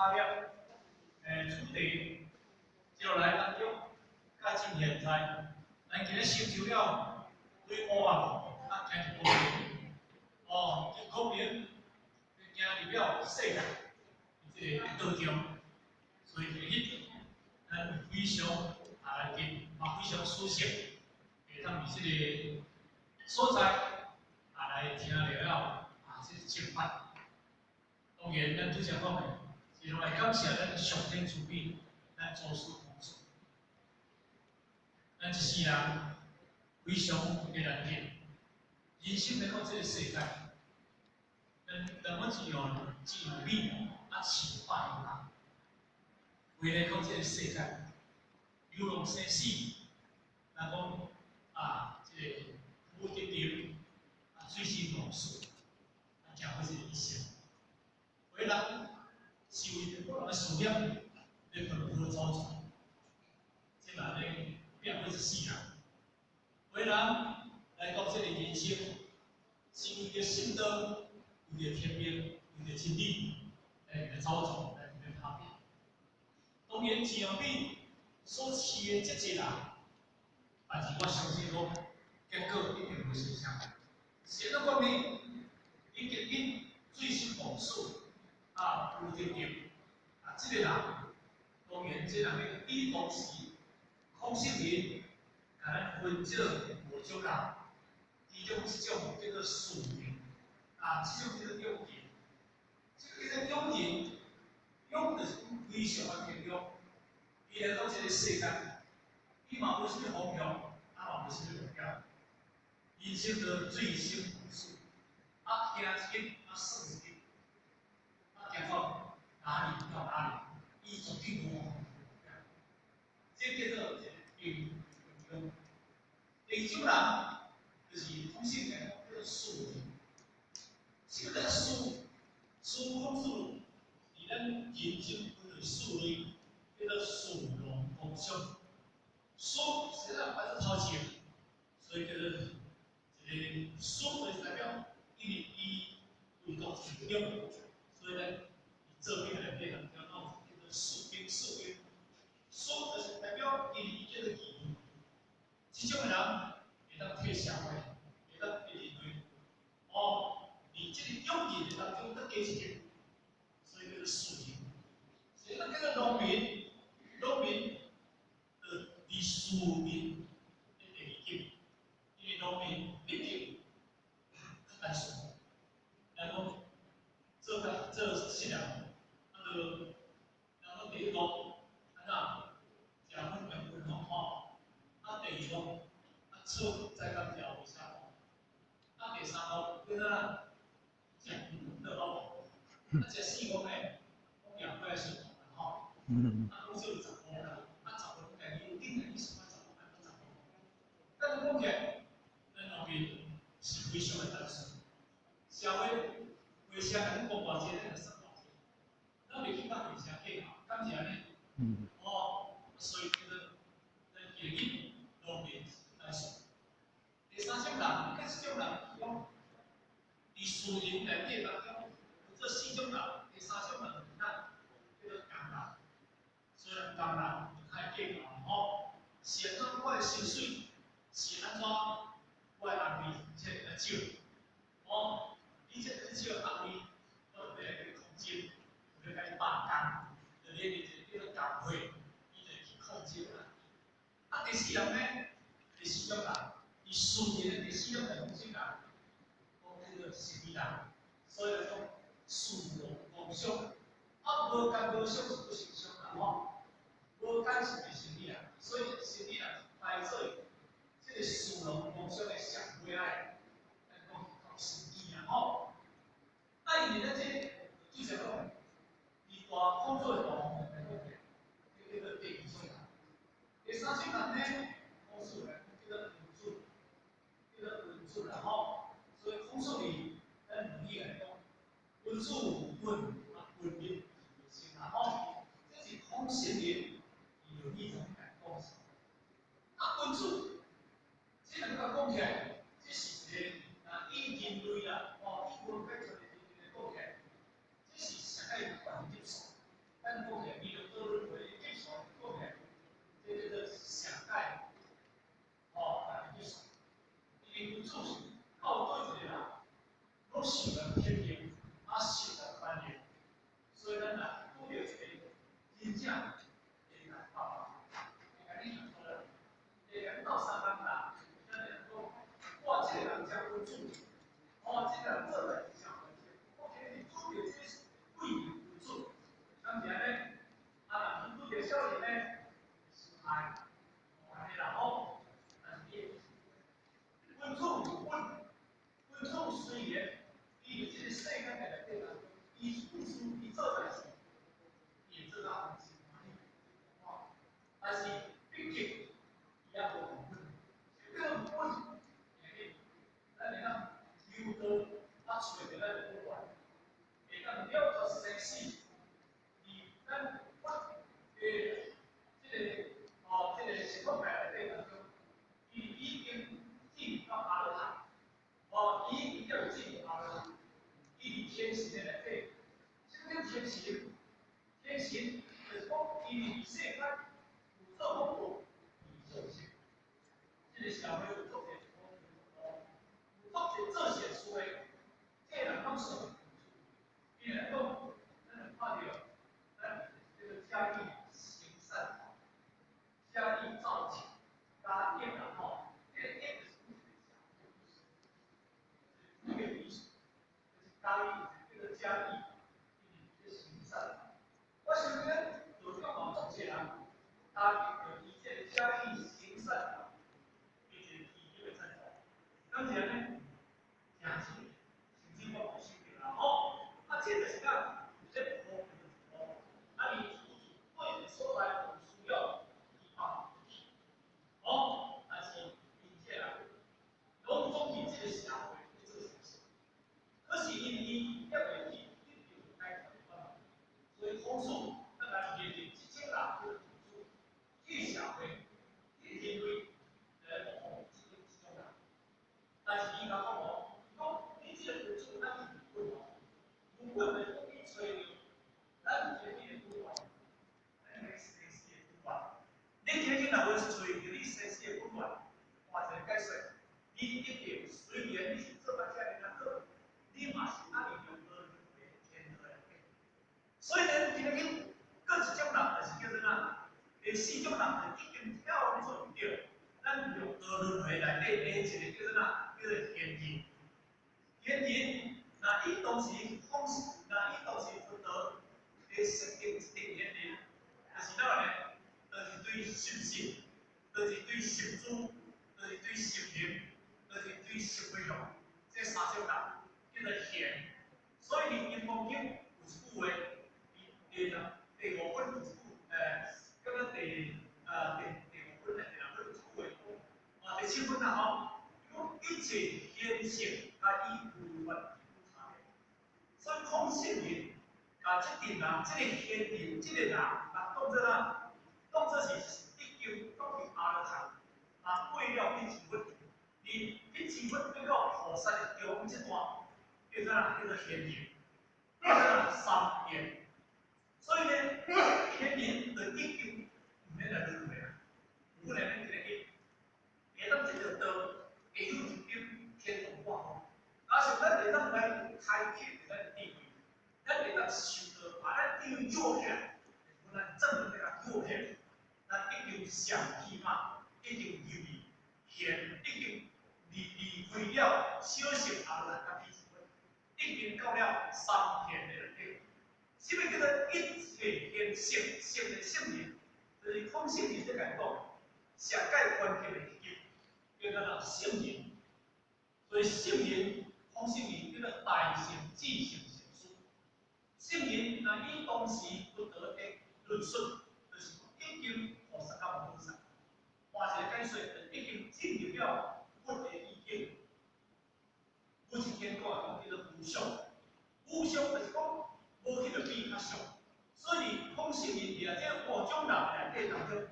下了主题，接落来当中较真现在，咱今日成就了对乌啊，听一部分哦，就可能行入了世界即个道中，所以迄咱非常紧，非常舒适，会当伫即个所在来听了即个正法。当然，咱拄则讲的，是来感谢咱上天慈悲，咱祖师风水。咱一世人非常的难得，人生来到这个世界，咱么只用美起化有人，为来到这个世界，流浪生死，咱讲这个无得着水深火热，行过这个一生。为人是为着个人的事业来奔波走走，即嘛咧变过一世人。为人来到这个人生，是为着信道，为着天命，为着真理来走走，来打拼。当然，前面所饲的这些人，但是我相信讲，结果一定会相像。谁都讲你，你结因水深火热。有得着这个人，当然这人的比当时孔圣人，甲咱分少无少人，伊种叫做素人，这种叫做勇人，这个叫做勇人，勇就是非常的坚强，伊来到这个世界，伊嘛无啥物方向，嘛无啥物目标，人生的水深火热，行一日算一日。行到哪里到哪里，伊绝对无方向。这叫做运用。第二种人就是通性的，叫做术人。什么叫术？术风术，伫咱人生分为四类，叫做术龙风相。术实际上摆在头前，所以叫做一个术就是代表伊为到主用。所以呢，这边来变叫做士兵，士兵，士就是代表伊叫做义务。这种人会当替社会，会当替人类，你这个用人当中得加一点，所以叫做士兵。所以咱叫做农民，农民离庶民的第二级，因为农民毕竟较单纯，然后。这是人，然后第一个，食饭两分钟吼，第二个，厝再甲调一下，第三个，叫做食饭好，食四个呢，我两块是吼，讲少十个啦，十个家己顶来，你想10个，10个，但是讲起来，咱农民是非常的单纯，社会。为啥咱讲偌济咱就算偌济？咱袂去讲为啥计较，敢是安尼？所以叫做咱建议农民来说。第三种人，甲这种人讲，伫私人内底当中，有这4种人，第三种人叫做工人。虽然工人较计较是安怎我的薪水，是安怎我的红利才会少？你这很少红利，我就要来控制，就要甲你罢工，就你叫做工会，伊就去控制啦。第四样呢，第四种人，伊私人的第四种人，种人，叫做生理人，所以讲事无妄想，无干无想是不成相人无干是袂生理人，所以生理人来做这个事无妄想的上尾爱。生意因为咱这就像讲，伊大工作的大方面来讲，叫做第二种人。第三种人呢，风水呢叫做文主，叫做文主啦所以风水里，咱容易来讲，文主文文明先啦这是风水里有一种感觉。文主，这两个讲起来，这是一个。以人类啦，以文化出来讲起来，这是世界观接受。咱讲起你就讨论回日常讲起，这个上界，但是因为做事到对一个人，拢想着天命，想着宽容，所以咱若拄着一个真正会来爸爸，会甲你讲说，会甲你斗相共啦，咱会讲，我这个人真稳重，这个人做代志真稳重，我今日拄着这贵人稳重，咁然呢，若拄着小人呢，哎，安尼啦吼，但是稳重有稳，稳重虽然，伊这个世界内底啦，伊做事伊做代志，伊做到很欢喜，但是毕竟伊也无稳，这个稳，咱会当有道找着咱的不管，会当了脱生死，而咱这个情况下内底当中，伊已经进到阿罗汉，伊已经有进入阿罗汉，伊伫天行的内底，什么天行？天行就是讲伊伫世间有做福报，伊做善，这个社会有做善，有做善做善事的，这个人拢算。伊来讲，咱就看到咱这个家义行善，家义造情，家义然后，这个义就是这个意思，就是家义，这个家义，这行善。我想呢，有这么种些人，他有一切家义行善，并且体验赞同。当然呢，讲起行进我不行的啦，这就是讲。这不那你对说来不需要依靠，但是并且啊，拢总比这个社会这个事，可是因为伊要为伊一定有改革的办法，所以通数咱来面对这种人的付出，去社会去面对这种人，但是伊讲讲你这个付出咱是不稳，不稳的讲你找着。咱今日不管，咱个生死的不管。你今日若要找着你生死的不管，换一个解释，你一定虽然你是做甲遮尔人好，你嘛是爱用恶人的天道来变。所以呢，今日各一种人就是叫做哪？第四种人就已经跳你做唔对，咱用恶轮回来底一个叫做哪？叫做天人。天人，那伊当时方式，那伊当时分道。设定一定年龄，就是哪呢？就是对心性，就是对心主，就是对心灵，就是对心为用，这三种人叫做贤。所以你因方经有一句话，第五本有一句，叫做第五本内底有一句话，第七本啦讲一切贤性，以无法无差别。所以空性人。这阵人，这个现人，这个人，当做哪？当做是已经到去阿罗汉，过了必成佛。你成佛过到菩萨的中这段，叫做哪？叫做现人，叫做三业。所以呢，现人就已经唔免来轮回啊，不能免一个业，会当一条道，会有一点天龙化风。假设咱会当来开辟咱的地位。咱会当受到把咱这个诱骗，不能正面个诱骗，咱一定上起码一定入去，现一定离开了小乘阿罗汉甲比丘尼，一定到了三天的内底。什么叫做一切现性？性的性命，就是空性命这来讲，上界关键的一点，叫做性命。所以性命、空性命叫做大性、智性。圣人那伊当时不得的论述，就是已经菩萨甲无菩萨，换一个解说，已经进入了佛的意境。不是天国叫做无相，无相就是讲无迄个比较相。所以空性人伫啊，这五种人内底当中，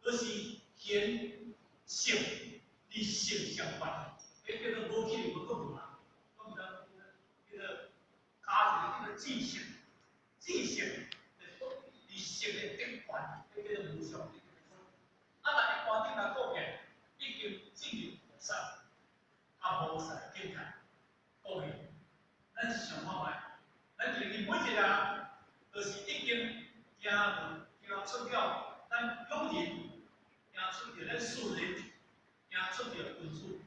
就是贤、性、理性相关，迄叫做无去无个无啊，讲叫做家庭叫做智性。智性就是讲识的顶端，迄叫做无上的分。啊，但一般顶来讲嘅，已经进入菩萨，啊菩萨境界，讲嘅，咱是想看卖，咱就是每一个人，就是已经行出了咱勇人，行出了咱素人，行出了君子，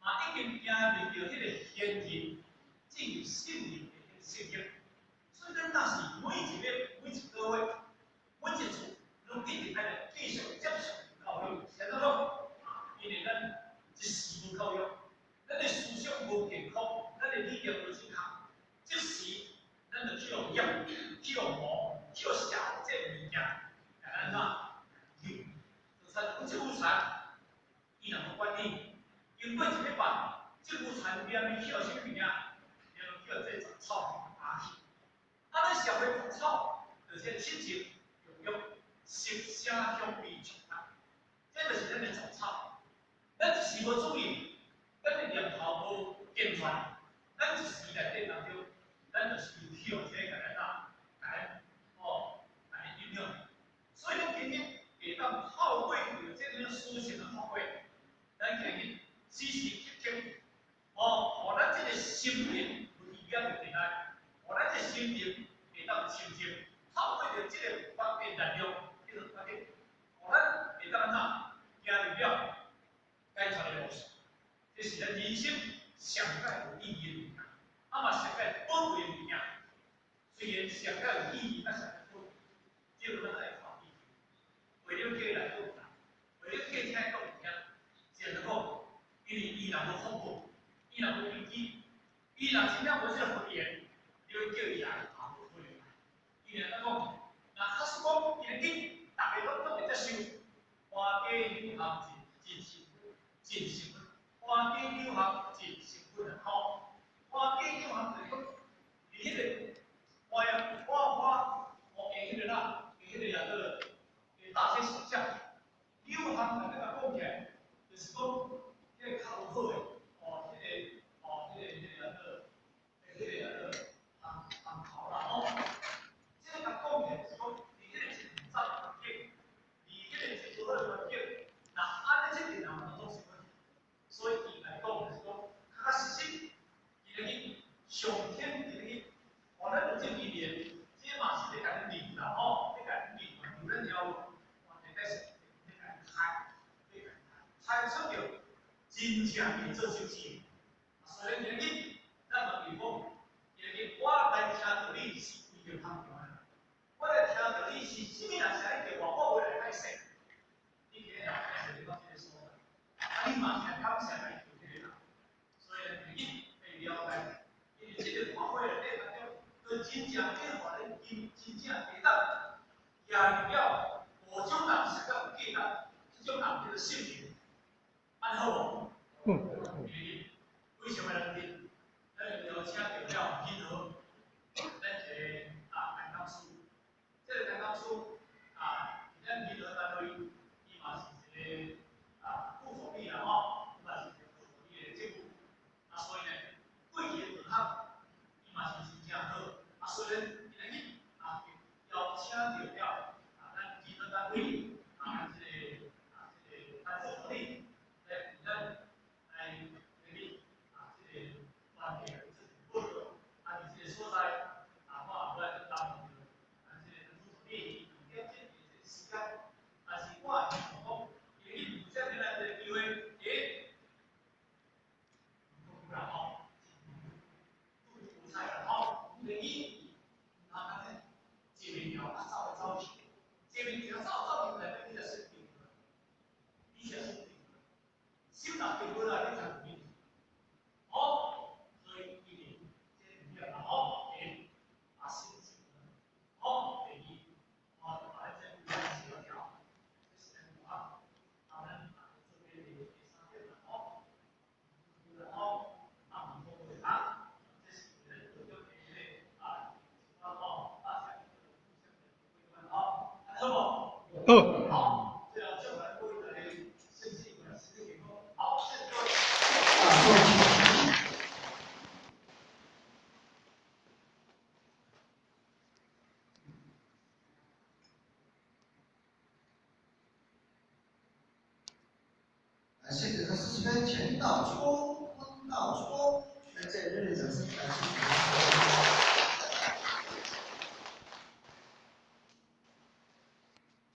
嘛已经行入着迄个贤人，进入圣人的圣境。所以咱若是每一个位、每一处，拢一定爱继续接受教育，是安怎讲？因为咱一时无教育，咱的思想无健康，咱的理念无健康，即时咱就去用药、去用魔、去用社会这物件，安怎？就政府船，伊若无管理，因过一礼拜，政府船边面去用啥物件？然后去用这杂草打去。啊，咱社会杂草，就是亲情、用药、色声香味触感，这就是咱的杂草。咱一时无注意，咱的念头无健全，咱一时内底当中，咱就是去用这个来来影响。所以咱今日会当透过这种思想的透过，咱今日时时刻刻，互咱这个心灵有力量的地来，互咱这心灵会当清净，透过着这个法的力量，这个法的，互咱会当安怎行入了解脱的路上，这是咱人生上界有意义的物件，啊嘛上界宝贵的物件。虽然上界有意义，但是宝贵，只有咱来看意义。为了叫来做人，为了叫听讲物件，只能讲，因为伊若无福报，伊若无根基，伊若真正无这个福缘，你要叫伊来也无可能。伊若咱讲，那假使讲今日大家拢会接受，花家流行真辛苦，真辛苦，花家流行真辛苦的好，花家流行就是讲，伊迄个花迄个啦，迄个叫做大体上下，流行来甲讲起来，就是讲，迄个较有好诶，迄个叫做红头啦，这个甲讲起来就是讲，伊迄个是唔杂环境，伊迄个是无好环境，那安尼这个人嘛拢是问题，所以伊来讲就是讲，确实，伊个上天伊个，互咱有这意念。这嘛是咧甲你练啦，咧甲你练，有咱了，咧甲是咧甲你开出着真正会做手机。虽然今日咱嘛是讲，今日我来听到你是为着方便的，我来听到你是啥物人写你电话，我袂来解释。你今日来解释你讲这个所在，啊，你嘛是感谢来求这个人，所以今日会了解，因为这个法会内底当中，佢真正变化咧。真正会当赢了无种人实在有价值，这种人叫做信任，安好无？为什么能听？咱邀请到了彼得，咱一个陈教授，这个陈教授咱彼得单位，伊嘛是一个副总理啦伊嘛是一个副总理的职务，所以呢，过去的学校，伊嘛是真正好，虽然。邀请到了咱基层单位这个单位合理来负责来这里这个团体的报告，这个所在我也来当这个主理，了解这个时间，是我也希望讲，因为你负责起来的机会，不然好，不菜了好，你。这边条照片，这边条照片来，你才是定的，你才是定的。新的定规了，你才定。好，所以一点，这里面好，新定的，好，第一，把这五条协调，这是5行，他们这边的3点的好，然后通过它，这是人有个好，这样正来各位来申请一个实际工。好，谢谢各位。谢谢，40分全倒出，风倒出，那这热烈掌声来祝福。